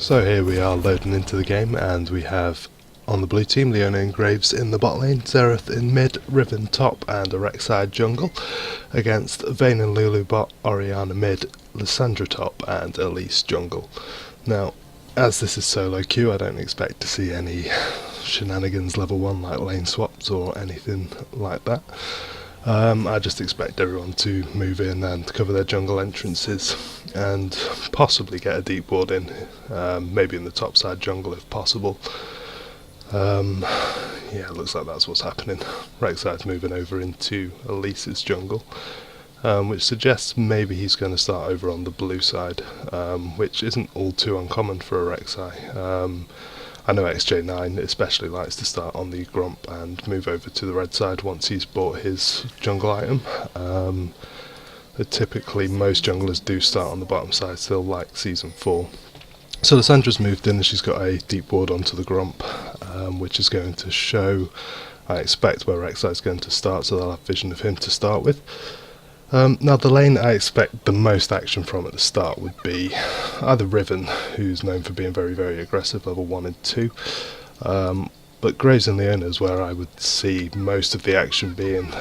So here we are loading into the game, and we have on the blue team Leona and Graves in the bot lane, Xerath in mid, Riven top and a Rek'Sai jungle, against Vayne and Lulu bot, Orianna mid, Lissandra top and Elise jungle. Now, as this is solo queue, I don't expect to see any shenanigans level 1 like lane swaps or anything like that. I just expect everyone to move in and cover their jungle entrances and possibly get a deep ward in, maybe in the top side jungle if possible. Yeah, it looks like that's what's happening. Rek'Sai's moving over into Elise's jungle, which suggests maybe he's going to start over on the blue side, which isn't all too uncommon for a Rek'Sai. I know XJ9 especially likes to start on the Gromp and move over to the red side once he's bought his jungle item. Typically most junglers do start on the bottom side still, like Season 4. So Lissandra's moved in and she's got a deep ward onto the Gromp, which is going to show, I expect, where Rek'Sai is going to start, so they'll have vision of him to start with. Now the lane I expect the most action from at the start would be either Riven, who's known for being very, very aggressive, level 1 and 2, but Graves and Leona is where I would see most of the action being.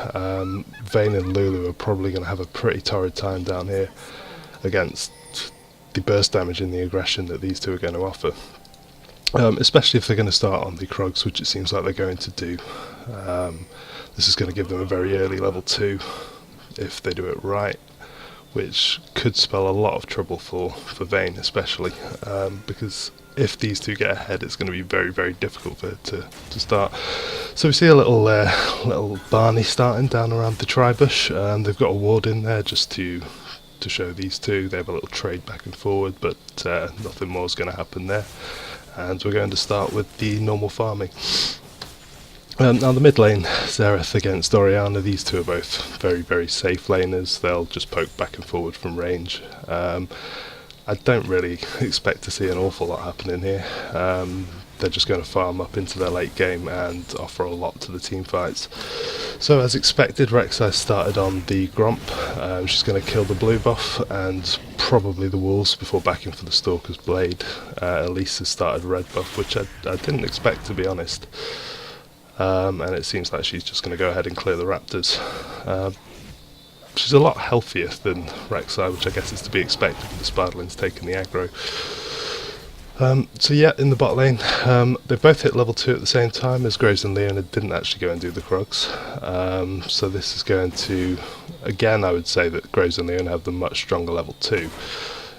Vayne and Lulu are probably going to have a pretty torrid time down here against the burst damage and the aggression that these two are going to offer, especially if they're going to start on the Krogs, which it seems like they're going to do. This is going to give them a very early level 2 if they do it right, which could spell a lot of trouble for Vayne especially, because if these two get ahead it's going to be very, very difficult for it to start. So we see a little Barney starting down around the tri-bush. They've got a ward in there just to show these two. They have a little trade back and forward, but nothing more is going to happen there, and we're going to start with the normal farming. Now the mid lane, Xerath against Orianna, these two are both very, very safe laners. They'll just poke back and forward from range. I don't really expect to see an awful lot happening here. They're just going to farm up into their late game and offer a lot to the team fights. So as expected, Rek'Sai started on the Gromp. She's going to kill the blue buff and probably the wolves before backing for the Stalker's Blade. Elise has started red buff, which I didn't expect, to be honest. And it seems like she's just going to go ahead and clear the raptors. She's a lot healthier than Rek'Sai, which I guess is to be expected with the Spiderlings taking the aggro. So yeah, in the bot lane, they both hit level 2 at the same time, as Graves and Leona didn't actually go and do the Krogs. So this is going to, again, I would say that Graves and Leona have the much stronger level 2.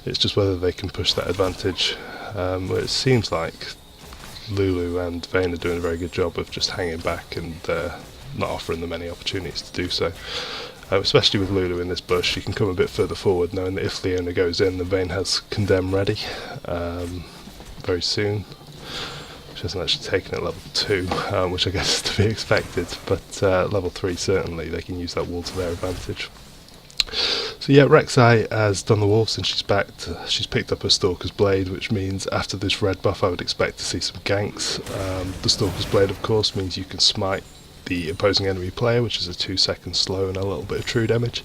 It's just whether they can push that advantage. Where it seems like Lulu and Vayne are doing a very good job of just hanging back and not offering them any opportunities to do so. Especially with Lulu in this bush, she can come a bit further forward, knowing that if Leona goes in, then Vayne has Condemn ready very soon. She hasn't actually taken it level 2, which I guess is to be expected, but level 3 certainly, they can use that wall to their advantage. So yeah, Rek'Sai has done the wolves and she's backed. She's picked up her Stalker's Blade, which means after this red buff I would expect to see some ganks. The Stalker's Blade of course means you can smite the opposing enemy player, which is a 2-second slow and a little bit of true damage,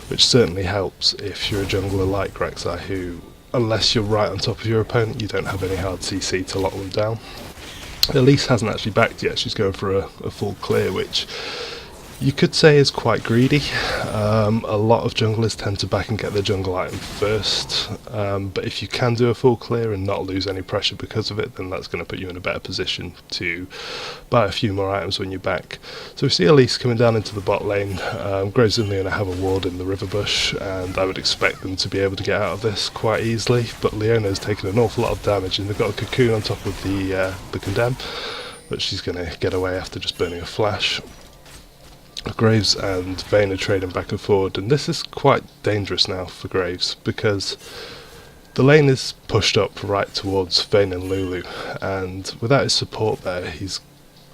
which certainly helps if you're a jungler like Rek'Sai, who, unless you're right on top of your opponent, you don't have any hard CC to lock them down. Elise hasn't actually backed yet. She's going for a full clear, which you could say is quite greedy. A lot of junglers tend to back and get their jungle item first, but if you can do a full clear and not lose any pressure because of it, then that's going to put you in a better position to buy a few more items when you're back. So we see Elise coming down into the bot lane. Graves and Leona have a ward in the river bush, and I would expect them to be able to get out of this quite easily, but Leona's taken an awful lot of damage, and they've got a cocoon on top of the Condemn, but she's going to get away after just burning a flash. Graves and Vayne are trading back and forward, and this is quite dangerous now for Graves because the lane is pushed up right towards Vayne and Lulu, and without his support there he's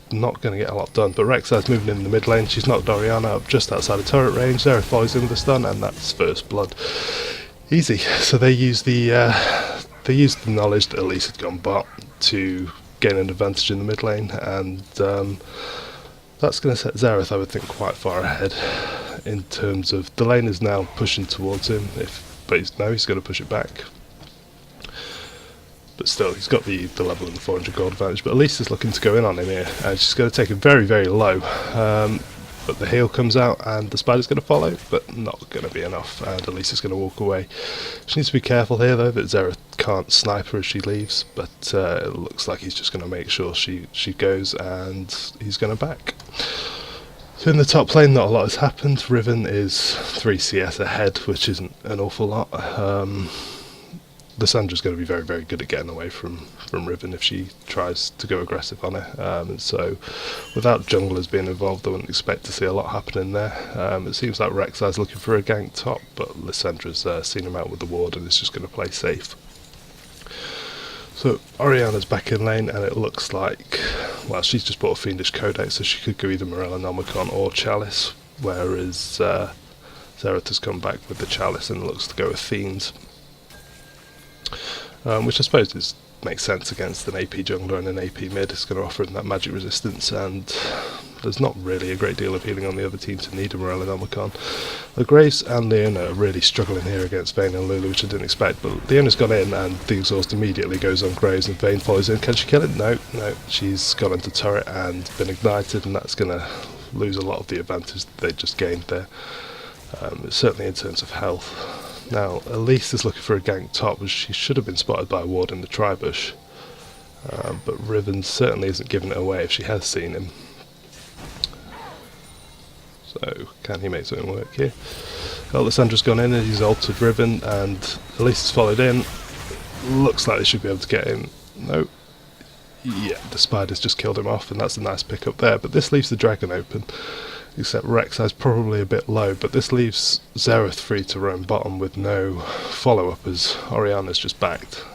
not going to get a lot done. But Rek'Sai's moving in the mid lane. She's knocked Orianna up just outside of turret range. Xerath follows in with a stun, and that's first blood. Easy. So they use the knowledge that Elise had gone bot to gain an advantage in the mid lane, and that's going to set Xerath, I would think, quite far ahead in terms of the lane is now pushing towards him, but he's going to push it back. but still, he's got the level and the 400 gold advantage. But Elise is looking to go in on him here, and she's going to take it very, very low. But the heal comes out, and the spider's going to follow, but not going to be enough, and Elise is going to walk away. She needs to be careful here, though, that Xerath can't snipe her as she leaves, but it looks like he's just going to make sure she goes, and he's going to back. So in the top lane, not a lot has happened. Riven is 3 CS ahead, which isn't an awful lot. Lissandra's going to be very, very good at getting away from Riven if she tries to go aggressive on her. And so without junglers being involved, I wouldn't expect to see a lot happening there. It seems like Rek'Sai's looking for a gank top, but Lissandra's seen him out with the ward and is just going to play safe. So Orianna's back in lane, and it looks like, well, she's just bought a Fiendish Codex, so she could go either Morellonomicon or Chalice, whereas Xerath has come back with the Chalice and looks to go with Fiends. Which I suppose makes sense against an AP jungler and an AP mid. It's going to offer him that magic resistance, and there's not really a great deal of healing on the other team to need a Morellonomicon. The Graves and Leona are really struggling here against Vayne and Lulu, which I didn't expect, but Leona's gone in and the exhaust immediately goes on Graves and Vayne follows in. Can she kill it? No, she's gone into turret and been ignited, and that's going to lose a lot of the advantage that they just gained there, certainly in terms of health. Now, Elise is looking for a gank top, as she should have been spotted by a ward in the tribush, but Riven certainly isn't giving it away if she has seen him. So, can he make something work here? Well, Lissandra's gone in and he's altered Riven, and Elise has followed in. Looks like they should be able to get him. No. Yeah, the spider's just killed him off, and that's a nice pick up there, but this leaves the dragon open. Except Rek'Sai's probably a bit low, but this leaves Xerath free to roam bottom with no follow-up, as Orianna's just backed.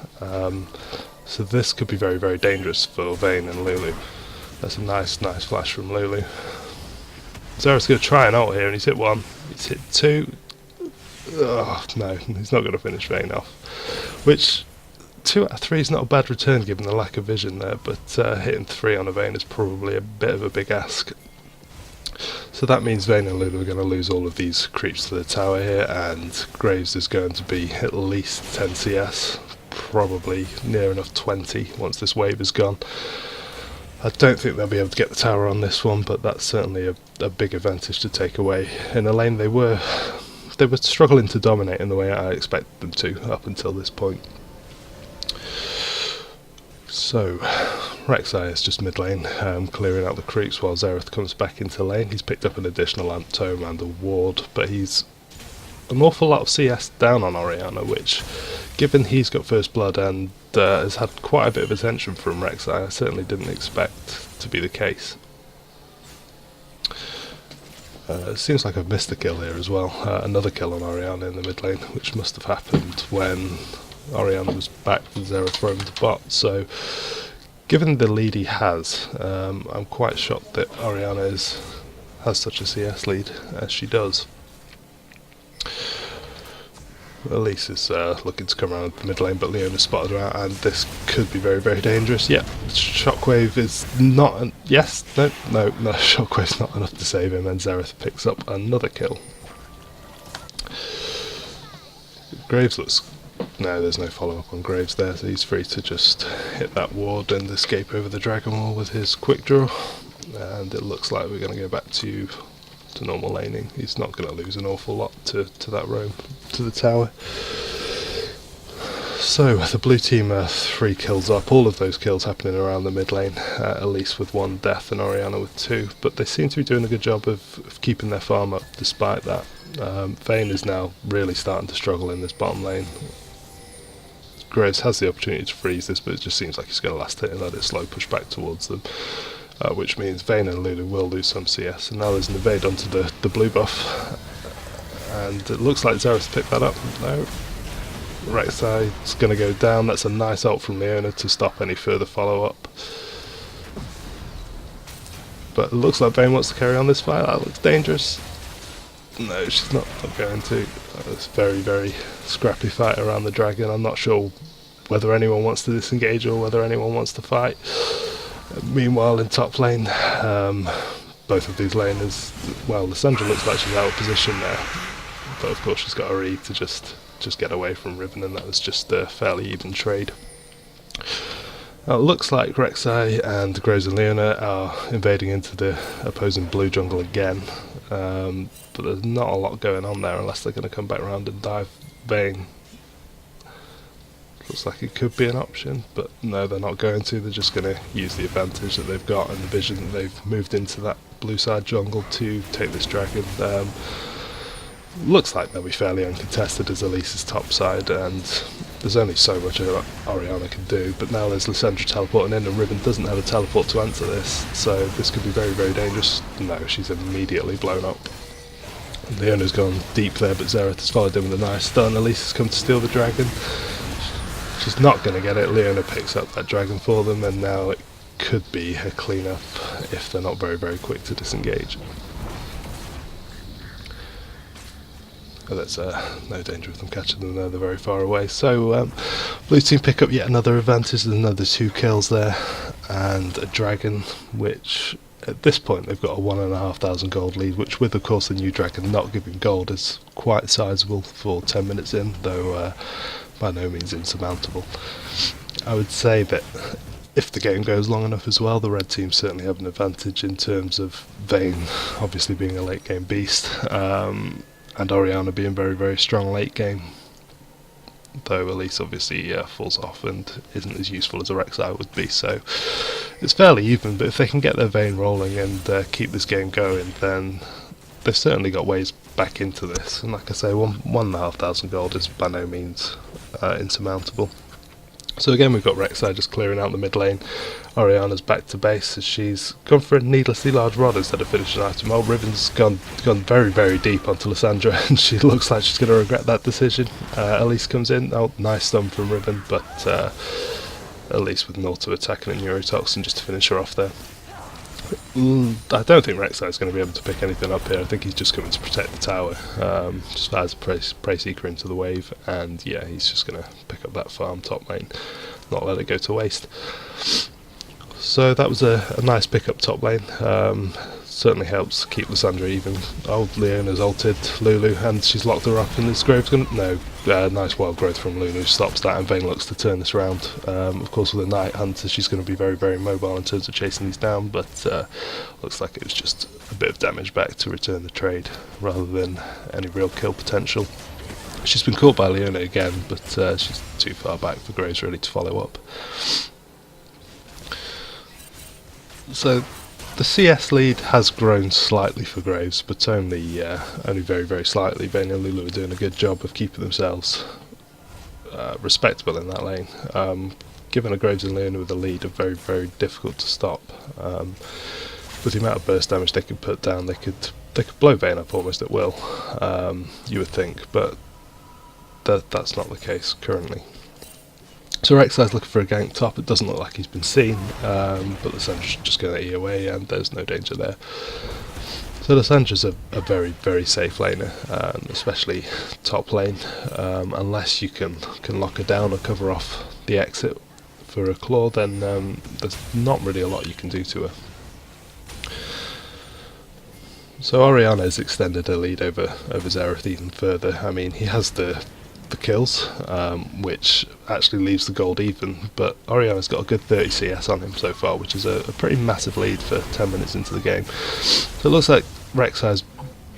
So this could be very, very dangerous for Vayne and Lulu. That's a nice flash from Lulu. Xerath's going to try an ult here, and he's hit 1, he's hit 2. Oh, no, he's not going to finish Vayne off. Which, 2 out of 3 is not a bad return given the lack of vision there, but hitting 3 on a Vayne is probably a bit of a big ask. So that means Vayne and Lulu are going to lose all of these creeps to the tower here, and Graves is going to be at least 10 CS, probably near enough 20 once this wave is gone. I don't think they'll be able to get the tower on this one, but that's certainly a big advantage to take away. In a lane they were struggling to dominate in the way I expected them to up until this point. So, Rek'Sai is just mid lane, clearing out the creeps while Xerath comes back into lane. He's picked up an additional Amp Tome and a ward, but he's an awful lot of CS down on Orianna, which, given he's got first blood and has had quite a bit of attention from Rek'Sai, I certainly didn't expect to be the case. It seems like I've missed a kill here as well. Another kill on Orianna in the mid lane, which must have happened when Orianna was back with Xerath roamed the bot. So, given the lead he has, I'm quite shocked that Orianna has such a CS lead as she does. Elise is looking to come around the mid lane, but Leona spotted her out, and this could be very, very dangerous. Yep, Shockwave is not... No, Shockwave's not enough to save him, and Xerath picks up another kill. Graves looks... No, there's no follow-up on Graves there, so he's free to just hit that ward and escape over the Dragon Wall with his quick draw. And it looks like we're going to go back to normal laning. He's not going to lose an awful lot to that roam to the tower. So the blue team are 3 kills up, all of those kills happening around the mid lane, Elise with 1 death and Orianna with 2, but they seem to be doing a good job of keeping their farm up despite that. Vayne is now really starting to struggle in this bottom lane. Graves has the opportunity to freeze this, but it just seems like he's going to last hit and let it slow push back towards them, which means Vayne and Lulu will lose some CS, and now there's an evade onto the blue buff, and it looks like Xerath picked that up. No, Rek'Sai's going to go down. That's a nice ult from Leona to stop any further follow-up, but it looks like Vayne wants to carry on this fight. That looks dangerous. No, she's not going to. It's a very, very scrappy fight around the dragon. I'm not sure whether anyone wants to disengage or whether anyone wants to fight. Meanwhile, in top lane, both of these laners, well, Lissandra looks like she's out of position there, but of course she's got her E to just get away from Riven, and that was just a fairly even trade. Now it looks like Rek'Sai and Groves and Leona are invading into the opposing blue jungle again, but there's not a lot going on there unless they're going to come back around and dive Vayne. Looks like it could be an option, but no, they're not going to. They're just going to use the advantage that they've got and the vision that they've moved into that blue side jungle to take this dragon. Looks like they'll be fairly uncontested as Elise's top side, and there's only so much Orianna can do, but now there's Lysandra teleporting in and Riven doesn't have a teleport to answer this, so this could be very, very dangerous. No, she's immediately blown up. Leona's gone deep there, but Xerath has followed in with a nice stun. Elise has come to steal the dragon. She's not going to get it. Leona picks up that dragon for them, and now it could be a clean-up if they're not very, very quick to disengage. But there's no danger of them catching them there, they're very far away. So blue team pick up yet another advantage. There's another 2 kills there and a dragon, which at this point they've got a 1,500 gold lead, which with of course the new dragon not giving gold is quite sizable for 10 minutes in, though by no means insurmountable. I would say that if the game goes long enough as well, the red team certainly have an advantage in terms of Vayne obviously being a late game beast, and Orianna being very, very strong late game, though Elise obviously falls off and isn't as useful as a Rek'Sai would be, so it's fairly even. But if they can get their Vayne rolling and keep this game going, then they've certainly got ways back into this, and like I say, 1,500 gold is by no means insurmountable. So again we've got Rek'Sai just clearing out the mid lane. Orianna's back to base as she's gone for a needlessly large rod instead of finishing an item. Oh, Riven's gone very, very deep onto Lysandra and she looks like she's going to regret that decision. Elise comes in. Oh, nice stun from Riven, but Elise with an auto attack and a neurotoxin just to finish her off there. I don't think Rek'Sai is going to be able to pick anything up here. I think he's just coming to protect the tower. Just fires a prey seeker into the wave, and yeah, he's just going to pick up that farm top lane, not let it go to waste. So that was a nice pick up top lane. Certainly helps keep Lysandra even. Oh, Leona's ulted Lulu and she's locked her up, and this Grove's going to... No, nice wild growth from Lulu stops that, and Vayne looks to turn this round. Of course with a Night Hunter she's going to be very, very mobile in terms of chasing these down, but looks like it was just a bit of damage back to return the trade rather than any real kill potential. She's been caught by Leona again, but she's too far back for Graves really to follow up. So the CS lead has grown slightly for Graves, but only very, very slightly. Vayne and Lulu are doing a good job of keeping themselves respectable in that lane. Given a Graves and Leona with a lead are very, very difficult to stop. With the amount of burst damage they could put down, they could blow Vayne up almost at will, you would think, but that's not the case currently. So Rek'Sai's looking for a gank top. It doesn't look like he's been seen, but Lysandra's just going to E away and there's no danger there. So Lysandra's a very, very safe laner, especially top lane, unless you can lock her down or cover off the exit for a claw, then there's not really a lot you can do to her. So Orianna has extended her lead over Xerath even further. I mean, he has the kills, which actually leaves the gold even, but Orianna's got a good 30 CS on him so far, which is a pretty massive lead for 10 minutes into the game. So it looks like Rek'Sai's,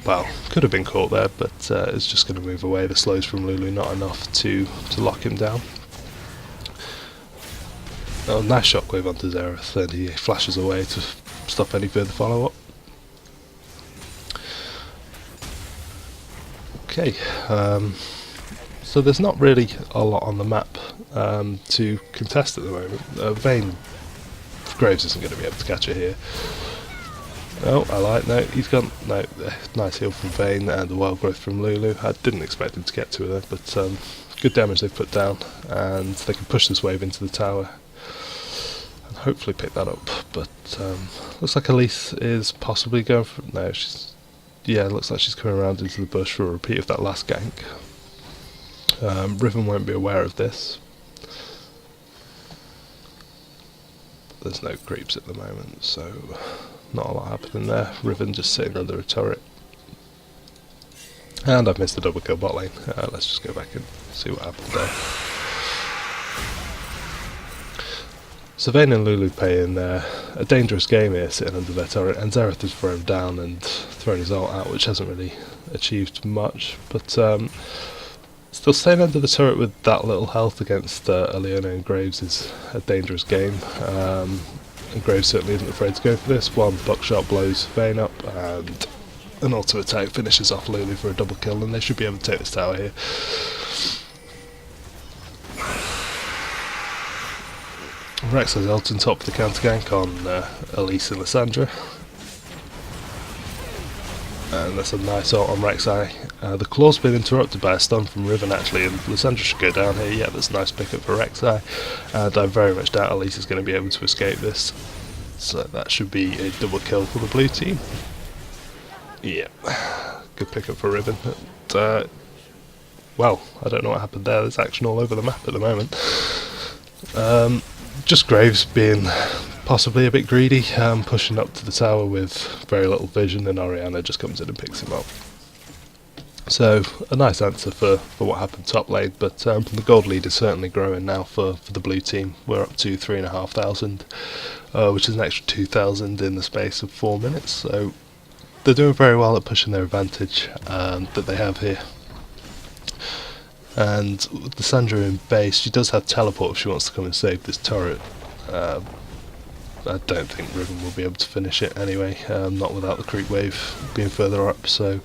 well, could have been caught there, but it's just going to move away. The slows from Lulu not enough to lock him down. Oh, nice shockwave onto Xerath, and he flashes away to stop any further follow-up. Okay, so there's not really a lot on the map to contest at the moment. Vayne Graves isn't going to be able to catch her here. Oh, no, he's gone. No, nice heal from Vayne and a wild growth from Lulu. I didn't expect him to get to her there, but good damage they've put down, and they can push this wave into the tower and hopefully pick that up. But looks like Elise is possibly going for... No, she's... Yeah, looks like she's coming around into the bush for a repeat of that last gank. Riven won't be aware of this. There's no creeps at the moment, so not a lot happening there. Riven just sitting under a turret. And I've missed the double kill bot lane. Let's just go back and see what happened there. So Vayne and Lulu playing a dangerous game here, sitting under their turret, and Xerath has thrown down and thrown his ult out, which hasn't really achieved much, but still staying under the turret with that little health against Leona and Graves is a dangerous game, and Graves certainly isn't afraid to go for this. One buckshot blows Vayne up, and an auto attack finishes off Lulu for a double kill, and they should be able to take this tower here. Rex has ult on top of the counter gank on Elise and Lissandra, and that's a nice ult on Rek'Sai. The claw's been interrupted by a stun from Riven actually, and Lissandra should go down here. Yeah, that's a nice pickup for Rek'Sai, and I very much doubt Elise is going to be able to escape this, so that should be a double kill for the blue team. Yeah, good pickup for Riven. But, well, I don't know what happened there. There's action all over the map at the moment. Just Graves being possibly a bit greedy, pushing up to the tower with very little vision, and Orianna just comes in and picks him up. So a nice answer for what happened top lane, but the gold lead is certainly growing now for the blue team. We're up to 3,500, which is an extra 2,000 in the space of 4 minutes, so they're doing very well at pushing their advantage that they have here. And with the Sandra in base, she does have teleport if she wants to come and save this turret. I don't think Riven will be able to finish it anyway, not without the creep wave being further up, so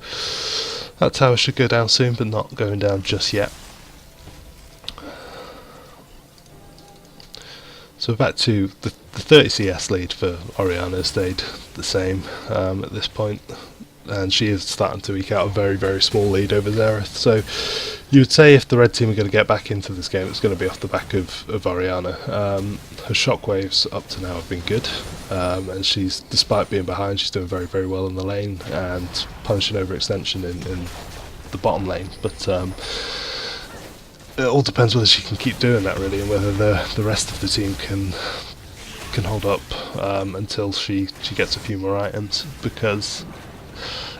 that tower should go down soon, but not going down just yet. So back to the 30 CS lead for Orianna stayed the same at this point, and she is starting to eke out a very, very small lead over Xerath. So you would say if the red team are going to get back into this game, it's going to be off the back of Orianna. Her shockwaves up to now have been good, and she's, despite being behind, she's doing very, very well in the lane and punishing overextension in the bottom lane. But it all depends whether she can keep doing that really, and whether the rest of the team can hold up until she gets a few more items, because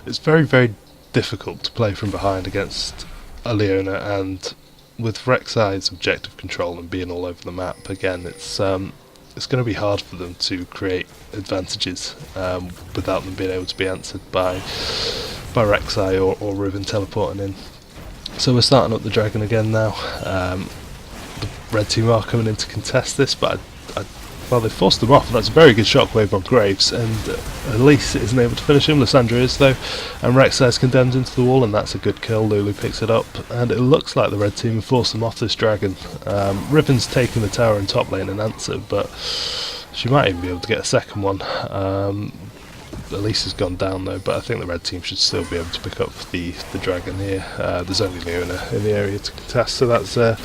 it's very, very difficult to play from behind against a Leona, and with Rek'Sai's objective control and being all over the map, again, it's going to be hard for them to create advantages without them being able to be answered by Rek'Sai or Riven teleporting in. So we're starting up the dragon again now. The red team are coming in to contest this, but well, they forced them off. That's a very good shockwave on Graves, and Elise isn't able to finish him. Lissandra is though, and Rek'Sai is condemned into the wall, and that's a good kill. Lulu picks it up, and it looks like the red team have forced them off this dragon. Riven's taking the tower in top lane and answer, but she might even be able to get a second one. Elise has gone down though, but I think the red team should still be able to pick up the dragon here. There's only Leona in the area to contest, so that's a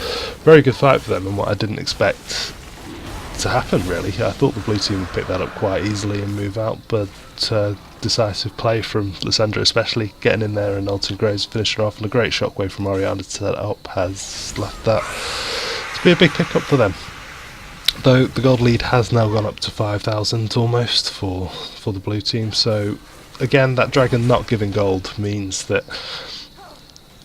very good fight for them, and what I didn't expect to happen really. I thought the blue team would pick that up quite easily and move out, but decisive play from Lissandra especially, getting in there and ulting Graves, finishing off, and a great shockwave from Orianna to set up has left that to be a big pick up for them. Though the gold lead has now gone up to 5,000 almost for the blue team, so again that dragon not giving gold means that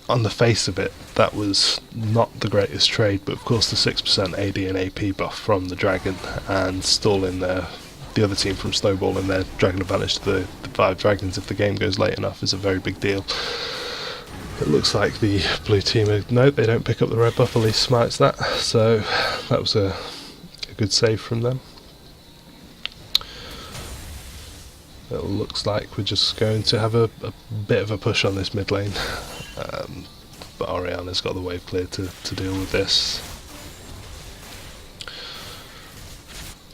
on the face of it that was not the greatest trade, but of course the 6% AD and AP buff from the dragon and stalling the other team from snowballing their dragon advantage to the 5 dragons if the game goes late enough is a very big deal. It looks like the blue team no, they don't pick up the red buff. Elise smites that, so that was a good save from them. It looks like we're just going to have a bit of a push on this mid lane, but Orianna's got the wave clear to deal with this.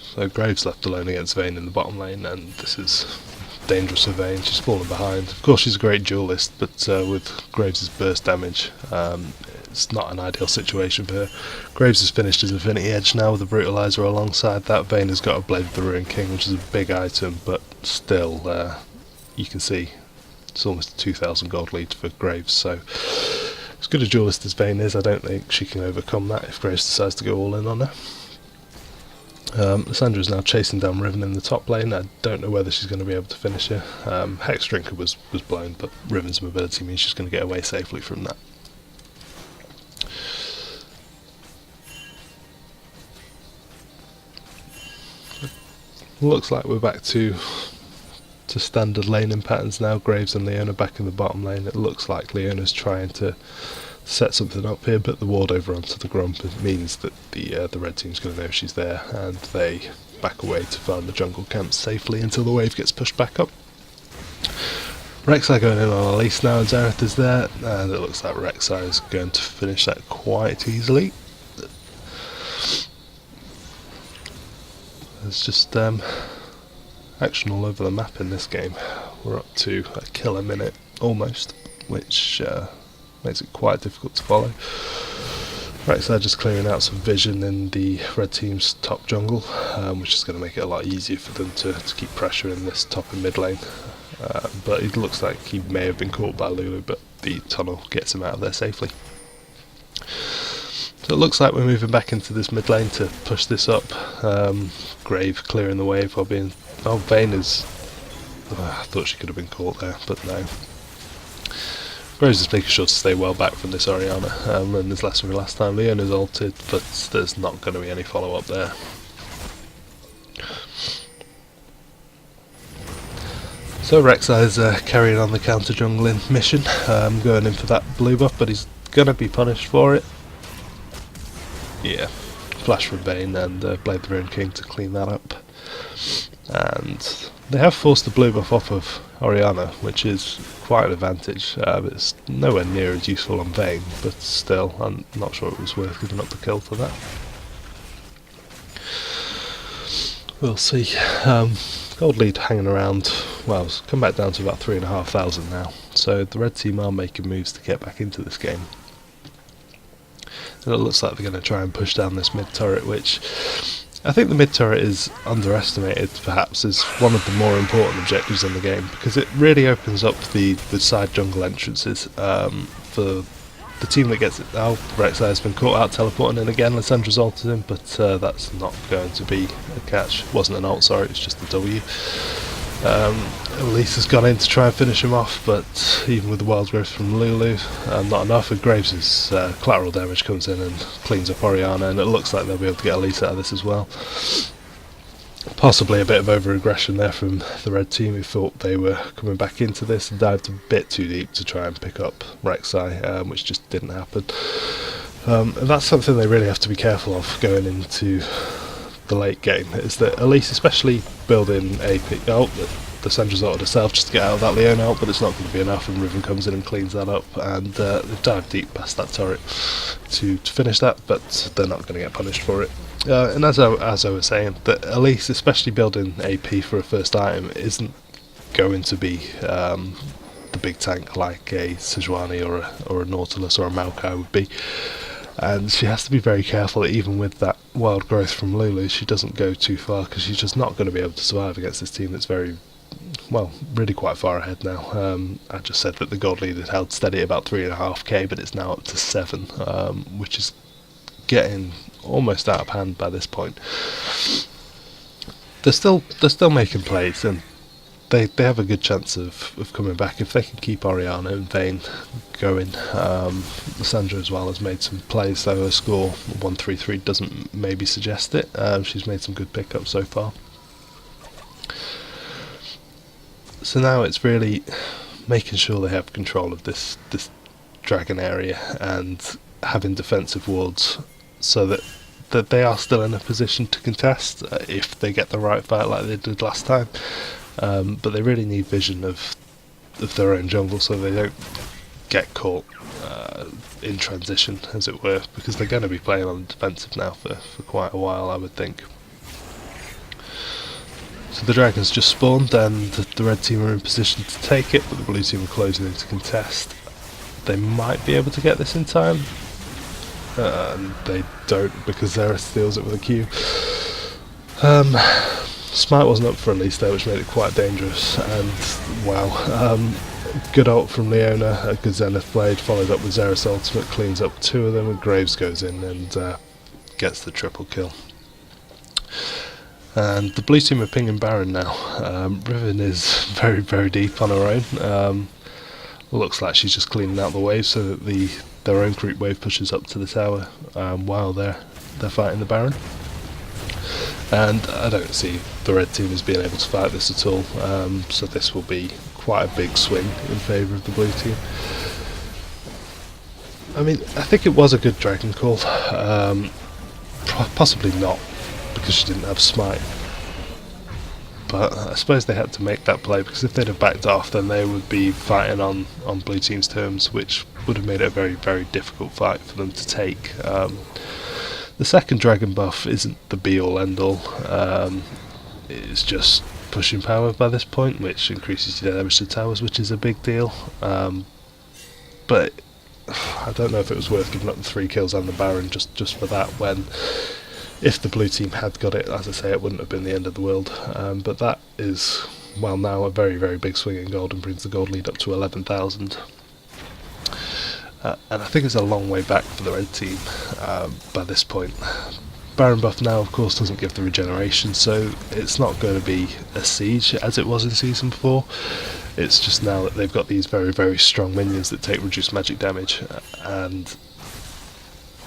So Graves left alone against Vayne in the bottom lane, and this is dangerous for Vayne. She's fallen behind. Of course she's a great duelist, but with Graves' burst damage, it's not an ideal situation for her. Graves has finished his Infinity Edge now with a Brutalizer alongside that. Vayne has got a Blade of the Ruined King, which is a big item, but still, you can see it's almost a 2,000 gold lead for Graves, so as good a duelist as Vayne is, I don't think she can overcome that if Graves decides to go all in on her. Lissandra is now chasing down Riven in the top lane. I don't know whether she's going to be able to finish her. Hex Drinker was blown, but Riven's mobility means she's going to get away safely from that. Looks like we're back to standard laning patterns now. Graves and Leona back in the bottom lane. It looks like Leona's trying to set something up here, but the ward over onto the grump. It means that the red team's going to know she's there, and they back away to farm the jungle camp safely until the wave gets pushed back up. Rek'Sai going in on Elise now, and Xerath is there, and it looks like Rek'Sai is going to finish that quite easily. There's just action all over the map in this game. We're up to a kill a minute almost, which makes it quite difficult to follow. Rek'Sai just clearing out some vision in the red team's top jungle, which is going to make it a lot easier for them to keep pressure in this top and mid lane. But it looks like he may have been caught by Lulu, but the tunnel gets him out of there safely. So it looks like we're moving back into this mid lane to push this up. Grave clearing the wave while being... Oh, Vayne is... I thought she could have been caught there, but no. Graves is making sure to stay well back from this Orianna. And this lesson from last time, Leona's ulted, but there's not going to be any follow up there. So Rek'Sai is carrying on the counter jungling mission, going in for that blue buff, but he's going to be punished for it. Yeah, flash from Vayne and Blade the Ruin King to clean that up. And they have forced the blue buff off of Orianna, which is quite an advantage. It's nowhere near as useful on Vayne, but still, I'm not sure it was worth giving up the kill for that. We'll see. Gold lead hanging around, well, it's come back down to about 3,500 now, so the red team are making moves to get back into this game. And it looks like they're going to try and push down this mid turret, which I think the mid turret is underestimated perhaps as one of the more important objectives in the game, because it really opens up the side jungle entrances for the team that gets it. Now Rek'Sai has been caught out teleporting in again. Lissandra's ulted him, but that's not going to be a catch. It wasn't an ult, sorry, it's just a W. Elise has gone in to try and finish him off, but even with the wild growth from Lulu, not enough. And Graves' collateral damage comes in and cleans up Orianna, and it looks like they'll be able to get Elise out of this as well. Possibly a bit of over-aggression there from the red team, who thought they were coming back into this and dived a bit too deep to try and pick up Rek'Sai, which just didn't happen. And that's something they really have to be careful of going into the late game, is that Elise, especially building AP... Oh, the Sandra's ulted herself just to get out of that Leona ult, but it's not going to be enough, and Riven comes in and cleans that up, and they've dived deep past that turret to finish that, but they're not going to get punished for it. And as I was saying, that Elise, especially building AP for a first item, isn't going to be the big tank like a Sejuani or a Nautilus or a Maokai would be. And she has to be very careful that even with that wild growth from Lulu, she doesn't go too far, because she's just not going to be able to survive against this team that's very, well, really quite far ahead now. I just said that the gold lead had held steady at about 3.5k, but it's now up to 7, which is getting almost out of hand by this point. They're still making plays, and they have a good chance of coming back if they can keep Orianna and Vayne going. Sandra as well has made some plays, though her score 133 doesn't maybe suggest it. She's made some good pickups so far. So now it's really making sure they have control of this dragon area and having defensive wards, so that they are still in a position to contest if they get the right fight like they did last time. But they really need vision of their own jungle, so they don't get caught in transition, as it were, because they're going to be playing on defensive now for quite a while, I would think. So the dragons just spawned, and the red team are in position to take it, but the blue team are closing in to contest. They might be able to get this in time, and they don't, because Xerath steals it with a Q. Smite wasn't up for Elise there, which made it quite dangerous, and wow, good ult from Leona, a good Zenith Blade, followed up with Xerath's ultimate, cleans up 2 of them, and Graves goes in and gets the triple kill. And the blue team are pinging Baron now. Riven is very, very deep on her own. Looks like she's just cleaning out the wave so that their own creep wave pushes up to the tower while they're fighting the Baron. and I don't see the red team as being able to fight this at all, so this will be quite a big swing in favour of the blue team. I mean, I think it was a good dragon call, possibly not, because she didn't have smite, but I suppose they had to make that play, because if they'd have backed off then they would be fighting on blue team's terms, which would have made it a very, very difficult fight for them to take. The second dragon buff isn't the be-all end-all, it's just pushing power by this point, which increases your damage to towers, which is a big deal, but I don't know if it was worth giving up the 3 kills and the Baron just for that, when if the blue team had got it, as I say, it wouldn't have been the end of the world. But that is, well, now a very, very big swing in gold and brings the gold lead up to 11,000. And I think it's a long way back for the red team by this point. Baron buff now, of course, doesn't give the regeneration, so it's not going to be a siege as it was in Season 4. It's just now that they've got these very, very strong minions that take reduced magic damage, and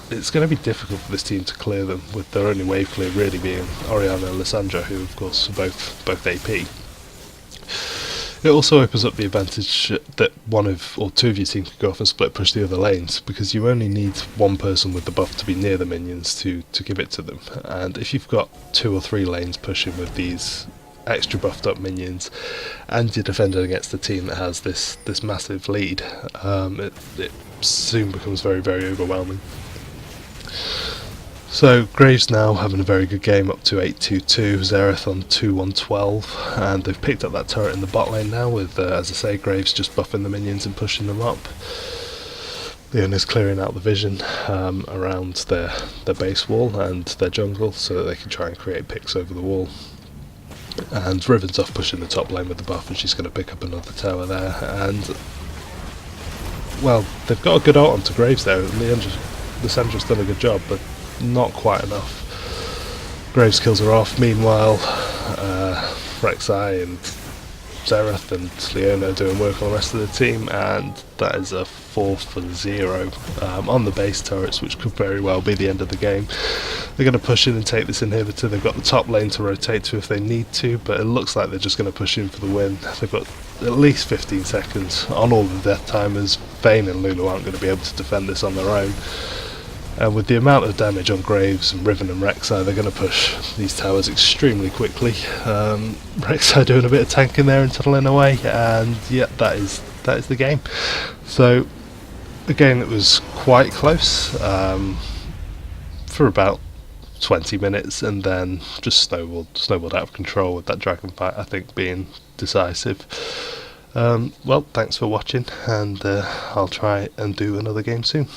it's going to be difficult for this team to clear them, with their only wave clear really being Orianna and Lissandra, who of course are both AP. It also opens up the advantage that one of or two of your team can go off and split push the other lanes, because you only need one person with the buff to be near the minions to give it to them, and if you've got 2 or 3 lanes pushing with these extra buffed up minions and you're defending against a team that has this massive lead, it soon becomes very, very overwhelming. So Graves now having a very good game, up to 8-2-2, Xerath on 2-1-12, and they've picked up that turret in the bot lane now with, as I say, Graves just buffing the minions and pushing them up. Leona's clearing out the vision around their base wall and their jungle so that they can try and create picks over the wall. And Riven's off pushing the top lane with the buff, and she's going to pick up another tower there, and well, they've got a good ult onto Graves there. Lissandra's done a good job, but not quite enough. Graves kills her off. Meanwhile, Rek'Sai and Xerath and Leona are doing work on the rest of the team, and that is a 4-for-0 on the base turrets, which could very well be the end of the game. They're going to push in and take this inhibitor. They've got the top lane to rotate to if they need to, but it looks like they're just going to push in for the win. They've got at least 15 seconds on all the death timers. Vayne and Lulu aren't going to be able to defend this on their own. And with the amount of damage on Graves and Riven and Rek'Sai, they're going to push these towers extremely quickly. Rek'Sai doing a bit of tanking there and tunneling away, and yeah, that is the game. So a game that was quite close for about 20 minutes, and then just snowballed out of control, with that dragon fight I think being decisive. Well, thanks for watching, and I'll try and do another game soon.